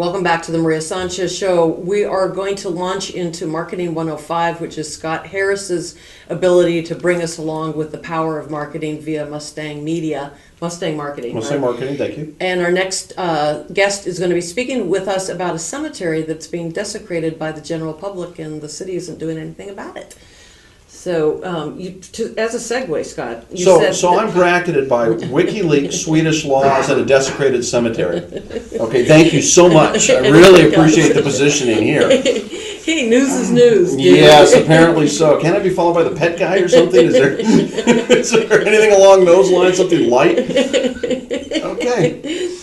Welcome back to the Maria Sanchez Show. We are going to launch into Marketing 105, which is Scott Harris's ability to bring us along with the power of marketing via Mustang Marketing. Mustang Marketing, thank you. And our next guest is going to be speaking with us about a cemetery that's being desecrated by the general public, and the city isn't doing anything about it. So, as a segue, Scott, you said... So I'm bracketed by WikiLeaks, Swedish laws, and a desecrated cemetery. Okay, thank you so much. I really appreciate the positioning here. Hey, news is news. Dude. Yes, apparently so. Can I be followed by the pet guy or something? Is there anything along those lines, something light? Okay.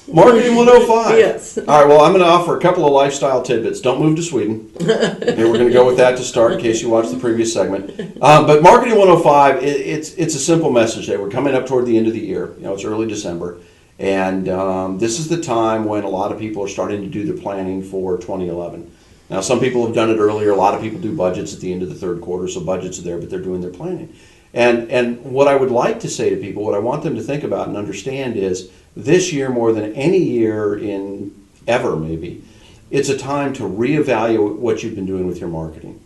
Marketing 105. Yes. All right, well, I'm going to offer a couple of lifestyle tidbits. Don't move to Sweden. Okay, we're going to go with that to start in case you watched the previous segment. But Marketing 105, it's a simple message today. We're coming up toward the end of the year. You know, it's early December. And this is the time when a lot of people are starting to do their planning for 2011. Now, some people have done it earlier. A lot of people do budgets at the end of the third quarter, so budgets are there, but they're doing their planning. And what I would like to say to people, what I want them to think about and understand is this year more than any year in ever maybe, it's a time to reevaluate what you've been doing with your marketing.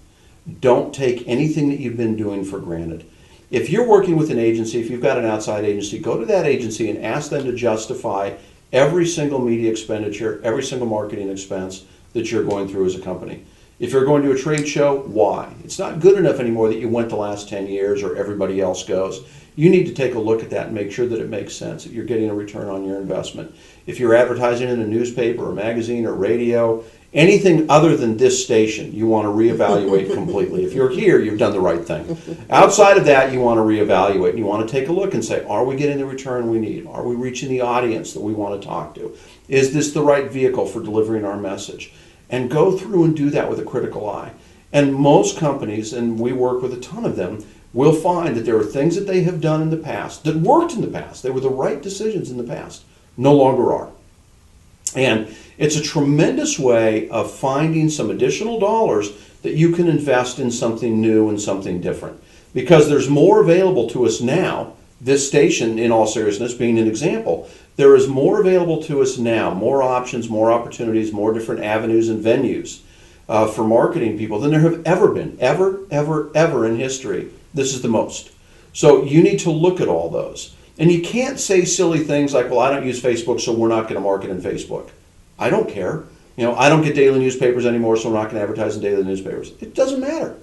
Don't take anything that you've been doing for granted. If you're working with an agency, if you've got an outside agency, go to that agency and ask them to justify every single media expenditure, every single marketing expense that you're going through as a company. If you're going to a trade show, why? It's not good enough anymore that you went the last 10 years or everybody else goes. You need to take a look at that and make sure that it makes sense, that you're getting a return on your investment. If you're advertising in a newspaper or magazine or radio, anything other than this station, you want to reevaluate completely. If you're here, you've done the right thing. Outside of that, you want to reevaluate. You want to take a look and say, are we getting the return we need? Are we reaching the audience that we want to talk to? Is this the right vehicle for delivering our message? And go through and do that with a critical eye. And most companies, and we work with a ton of them, will find that there are things that they have done in the past that worked in the past. They were the right decisions in the past. No longer are. And it's a tremendous way of finding some additional dollars that you can invest in something new and something different. Because there's more available to us now, this station, in all seriousness, being an example, there is more available to us now, more options, more opportunities, more different avenues and venues for marketing people than there have ever been, ever in history. This is the most. So you need to look at all those. And you can't say silly things like, well, I don't use Facebook, so we're not going to market in Facebook. I don't care. You know, I don't get daily newspapers anymore, so we're not going to advertise in daily newspapers. It doesn't matter.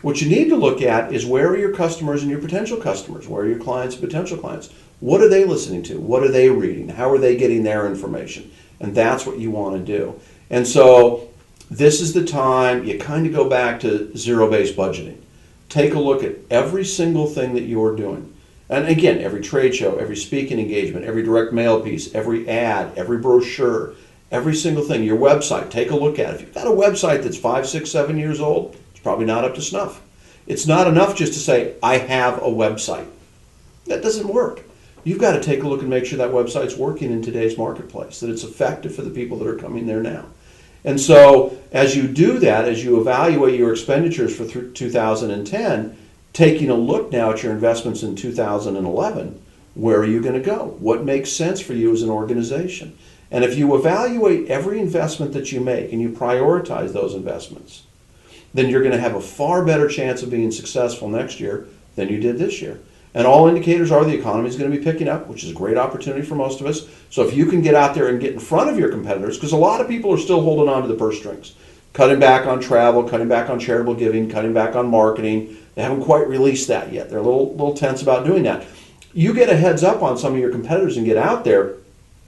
What you need to look at is where are your customers and your potential customers? Where are your clients and potential clients? What are they listening to? What are they reading? How are they getting their information? And that's what you want to do. And so this is the time you kind of go back to zero-based budgeting. Take a look at every single thing that you're doing. And again, every trade show, every speaking engagement, every direct mail piece, every ad, every brochure, every single thing, your website, take a look at it. If you've got a website that's 5, 6, 7 years old, it's probably not up to snuff. It's not enough just to say, I have a website. That doesn't work. You've got to take a look and make sure that website's working in today's marketplace, that it's effective for the people that are coming there now. And so as you do that, as you evaluate your expenditures for 2010, taking a look now at your investments in 2011, where are you going to go? What makes sense for you as an organization? And if you evaluate every investment that you make and you prioritize those investments, then you're going to have a far better chance of being successful next year than you did this year. And all indicators are the economy is going to be picking up, which is a great opportunity for most of us. So if you can get out there and get in front of your competitors, because a lot of people are still holding on to the purse strings, cutting back on travel, cutting back on charitable giving, cutting back on marketing. They haven't quite released that yet. They're a little tense about doing that. You get a heads up on some of your competitors and get out there,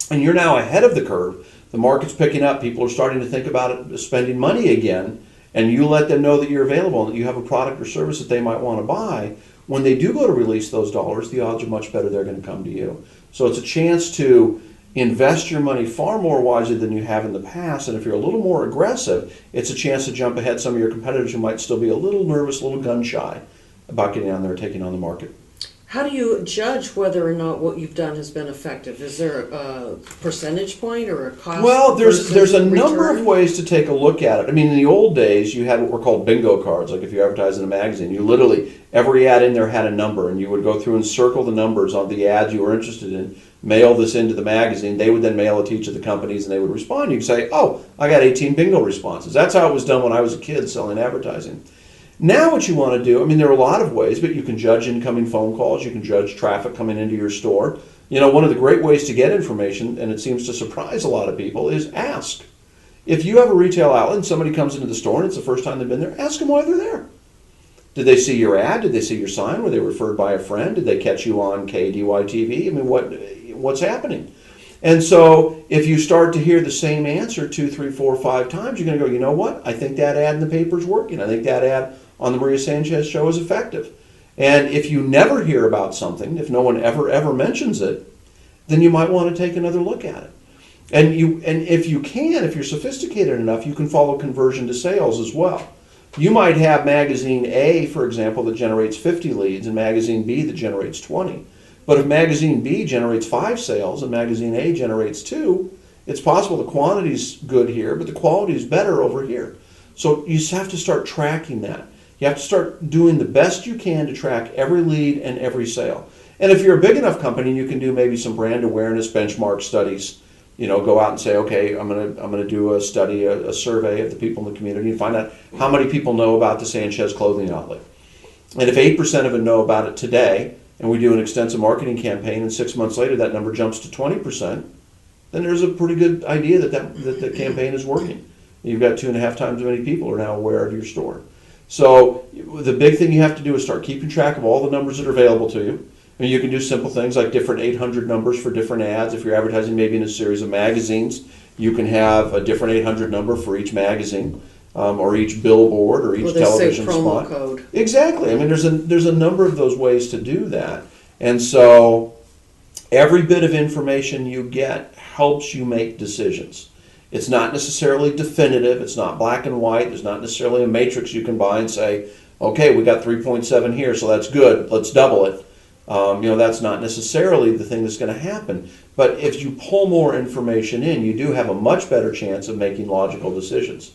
and you're now ahead of the curve. The market's picking up. People are starting to think about it, spending money again, and you let them know that you're available and that you have a product or service that they might want to buy. When they do go to release those dollars, the odds are much better they're going to come to you. So it's a chance to invest your money far more wisely than you have in the past. And if you're a little more aggressive, it's a chance to jump ahead some of your competitors who might still be a little nervous, a little gun shy about getting on there and taking on the market. How do you judge whether or not what you've done has been effective? Is there a percentage point or a cost? Well, there's a number return? of ways to take a look at it. I mean, in the old days, you had what were called bingo cards. Like if you advertised in a magazine, you literally, every ad in there had a number, and you would go through and circle the numbers on the ads you were interested in, mail this into the magazine. They would then mail it to each of the companies, and they would respond. You could say, oh, I got 18 bingo responses. That's how it was done when I was a kid selling advertising. Now what you want to do, I mean, there are a lot of ways, but you can judge incoming phone calls. You can judge traffic coming into your store. You know, one of the great ways to get information, and it seems to surprise a lot of people, is ask. If you have a retail outlet and somebody comes into the store and it's the first time they've been there, ask them why they're there. Did they see your ad? Did they see your sign? Were they referred by a friend? Did they catch you on KADY TV? I mean, what's happening? And so if you start to hear the same answer 2, 3, 4, 5 times, you're going to go, you know what? I think that ad in the paper is working. I think that ad on the Maria Sanchez show is effective. And if you never hear about something, if no one ever mentions it, then you might want to take another look at it. And if you're sophisticated enough, you can follow conversion to sales as well. You might have magazine A, for example, that generates 50 leads and magazine B that generates 20. But if magazine B generates 5 sales and magazine A generates 2, it's possible the quantity's good here, but the quality is better over here. So you just have to start tracking that. You have to start doing the best you can to track every lead and every sale. And if you're a big enough company, you can do maybe some brand awareness benchmark studies. You know, go out and say, okay, I'm gonna do a study, a survey of the people in the community and find out how many people know about the Sanchez clothing outlet. And if 8% of them know about it today, and we do an extensive marketing campaign, and 6 months later that number jumps to 20%, then there's a pretty good idea that the campaign is working. You've got 2.5 times as many people are now aware of your store. So the big thing you have to do is start keeping track of all the numbers that are available to you. I mean, you can do simple things like different 800 numbers for different ads. If you're advertising maybe in a series of magazines, you can have a different 800 number for each magazine, or each billboard, or each television spot. Code. Exactly. I mean, there's a number of those ways to do that. And so every bit of information you get helps you make decisions. It's not necessarily definitive. It's not black and white. There's not necessarily a matrix you can buy and say, okay, we got 3.7 here, so that's good. Let's double it. That's not necessarily the thing that's going to happen. But if you pull more information in, you do have a much better chance of making logical decisions.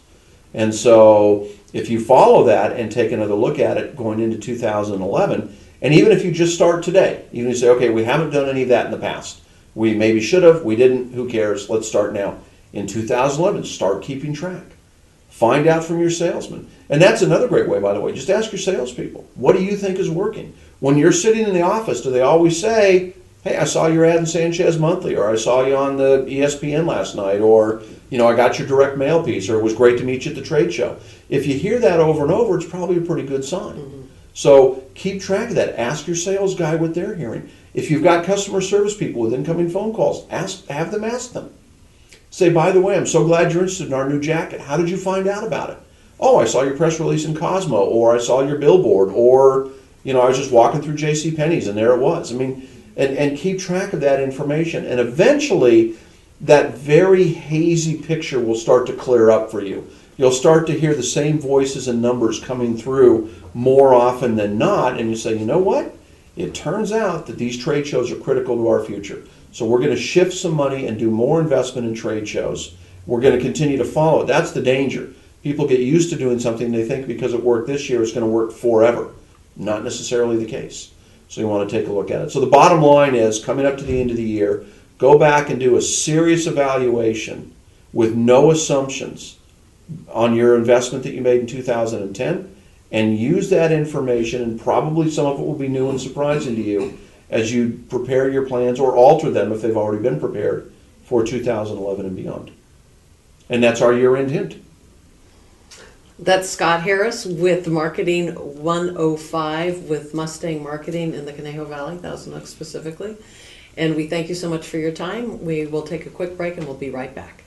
And so if you follow that and take another look at it going into 2011, and even if you just start today, even if you say, okay, we haven't done any of that in the past. We maybe should have, we didn't, who cares? Let's start now. In 2011, start keeping track. Find out from your salesman. And that's another great way, by the way. Just ask your salespeople, what do you think is working? When you're sitting in the office, do they always say, hey, I saw your ad in Sanchez Monthly, or I saw you on the ESPN last night, or, I got your direct mail piece, or it was great to meet you at the trade show? If you hear that over and over, it's probably a pretty good sign. Mm-hmm. So keep track of that. Ask your sales guy what they're hearing. If you've got customer service people with incoming phone calls, have them ask them. Say, by the way, I'm so glad you're interested in our new jacket. How did you find out about it? Oh, I saw your press release in Cosmo, or I saw your billboard, or I was just walking through JCPenney's and there it was. I mean, and keep track of that information. And eventually, that very hazy picture will start to clear up for you. You'll start to hear the same voices and numbers coming through more often than not. And you say, you know what? It turns out that these trade shows are critical to our future. So we're going to shift some money and do more investment in trade shows. We're going to continue to follow it. That's the danger. People get used to doing something, they think because it worked this year, it's going to work forever. Not necessarily the case. So you want to take a look at it. So the bottom line is, coming up to the end of the year, go back and do a serious evaluation with no assumptions on your investment that you made in 2010, and use that information, and probably some of it will be new and surprising to you as you prepare your plans or alter them if they've already been prepared for 2011 and beyond. And that's our year-end hint. That's Scott Harris with Marketing 105 with Mustang Marketing in the Conejo Valley, Thousand Oaks specifically. And we thank you so much for your time. We will take a quick break and we'll be right back.